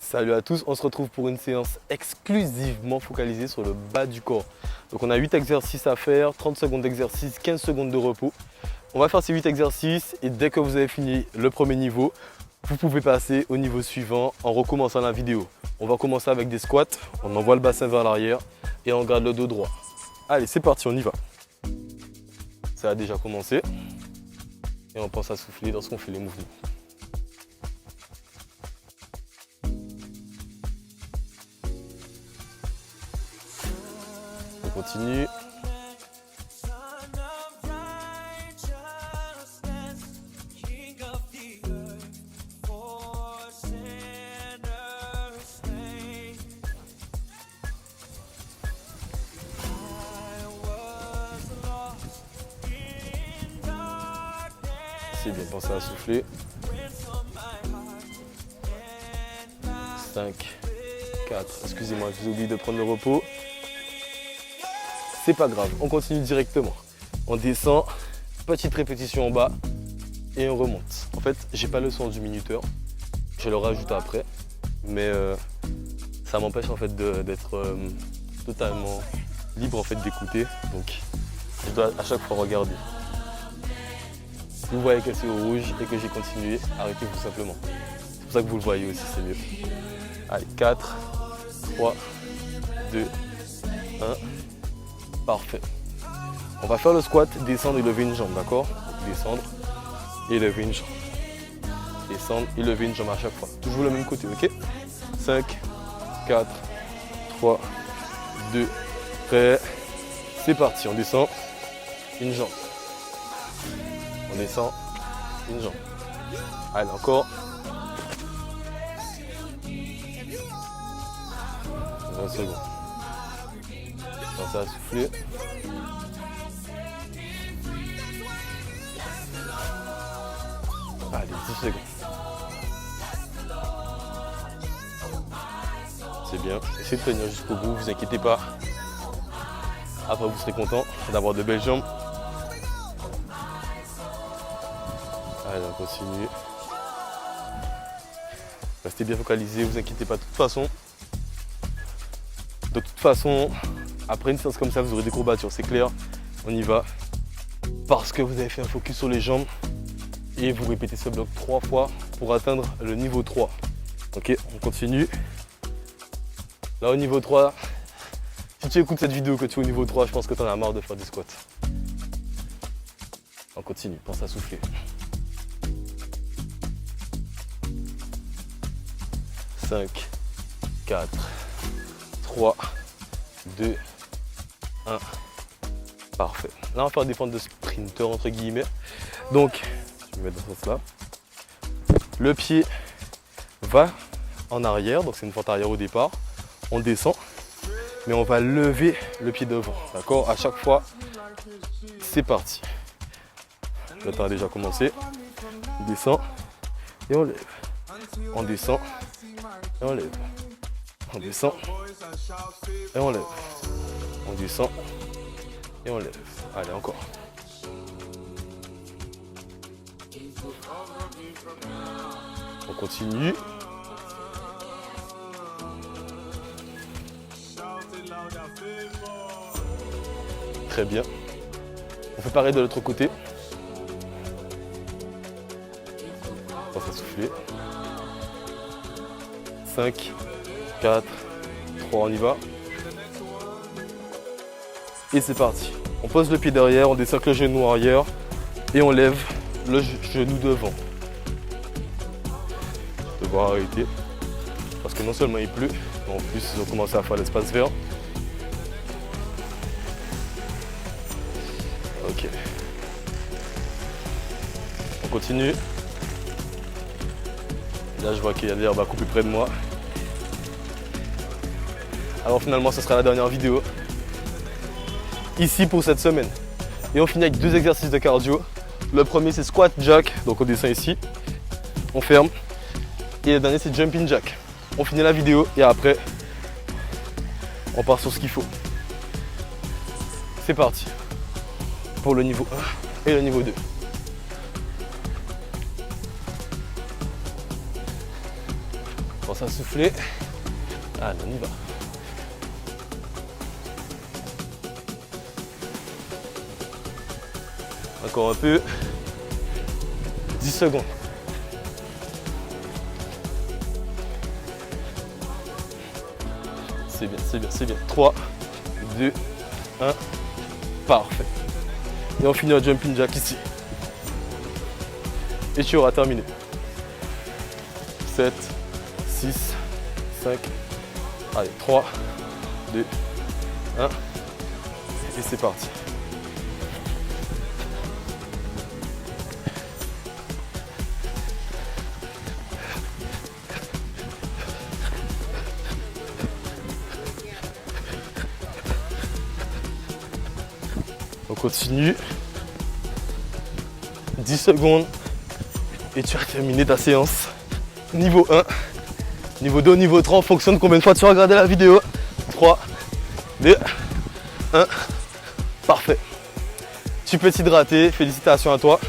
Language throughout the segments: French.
Salut à tous, on se retrouve pour une séance exclusivement focalisée sur le bas du corps. Donc on a 8 exercices à faire, 30 secondes d'exercice, 15 secondes de repos. On va faire ces 8 exercices et dès que vous avez fini le premier niveau, vous pouvez passer au niveau suivant en recommençant la vidéo. On va commencer avec des squats, on envoie le bassin vers l'arrière et on garde le dos droit. Allez, c'est parti, on y va. Ça a déjà commencé et on pense à souffler lorsqu'on fait les mouvements. On continue. C'est bien, pensez à souffler. 5, 4, excusez-moi, j'ai oublié de prendre le repos. C'est pas grave, on continue directement. On descend, petite répétition en bas et on remonte. En fait, j'ai pas le son du minuteur, je le rajoute après, mais ça m'empêche en fait d'être totalement libre en fait d'écouter. Donc, je dois à chaque fois regarder. Si vous voyez que c'est au rouge et que j'ai continué, arrêtez-vous simplement. C'est pour ça que vous le voyez aussi, c'est mieux. Allez, 4, 3, 2, 1. Parfait. On va faire le squat, descendre et lever une jambe, d'accord? Descendre et lever une jambe. Descendre et lever une jambe à chaque fois. Toujours le même côté, ok? 5, 4, 3, 2, prêt. C'est parti, on descend, une jambe. On descend, une jambe. Allez, encore. 20 secondes. Pensez à souffler. Allez, 10 secondes. C'est bien. Essayez de tenir jusqu'au bout, vous inquiétez pas. Après, vous serez content d'avoir de belles jambes. Allez, on continue. Restez bien focalisé, vous inquiétez pas. De toute façon, après une séance comme ça, vous aurez des courbatures, c'est clair. On y va. Parce que vous avez fait un focus sur les jambes. Et vous répétez ce bloc 3 fois pour atteindre le niveau 3. Ok, on continue. Là, au niveau 3, si tu écoutes cette vidéo que tu es au niveau 3, je pense que tu en as marre de faire des squats. On continue, pense à souffler. 5, 4, 3, 2, 1. Parfait. Là, on va faire des fentes de sprinter entre guillemets. Donc, je vais mettre dans ce sens-là. Le pied va en arrière, donc c'est une fente arrière au départ. On descend, mais on va lever le pied devant. D'accord? À chaque fois, c'est parti. Le temps a déjà commencé. On descend et on lève. On descend et on lève. On descend et on lève. On descend et on lève. Allez, encore. On continue. Très bien. On fait pareil de l'autre côté. On va souffler. 5, 4, 3, on y va. Et c'est parti. On pose le pied derrière, on descend le genou arrière et on lève le genou devant. Je vais devoir arrêter parce que non seulement il pleut, mais en plus ils ont commencé à faire l'espace vert. Ok. On continue. Là je vois qu'il y a l'herbe à couper près de moi. Alors finalement ce sera la dernière vidéo ici pour cette semaine. Et on finit avec 2 exercices de cardio. Le premier c'est squat jack, donc on descend ici, on ferme. Et le dernier c'est jumping jack. On finit la vidéo et après on part sur ce qu'il faut. C'est parti pour le niveau 1 et le niveau 2. commence à souffler. Allez, on y va. Encore un peu. 10 secondes. C'est bien, c'est bien, c'est bien. 3, 2, 1. Parfait. Et on finit un jumping jack ici. Et tu auras terminé. 7, 6, 5. Allez, 3, 2, 1. Et c'est parti. On continue. 10 secondes. Et tu as terminé ta séance. Niveau 1. Niveau 2, niveau 3, en fonction de combien de fois tu as regardé la vidéo. 3, 2, 1. Parfait. Tu peux t'hydrater. Félicitations à toi.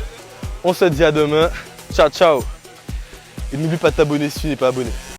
On se dit à demain. Ciao, ciao. Et n'oublie pas de t'abonner si tu n'es pas abonné.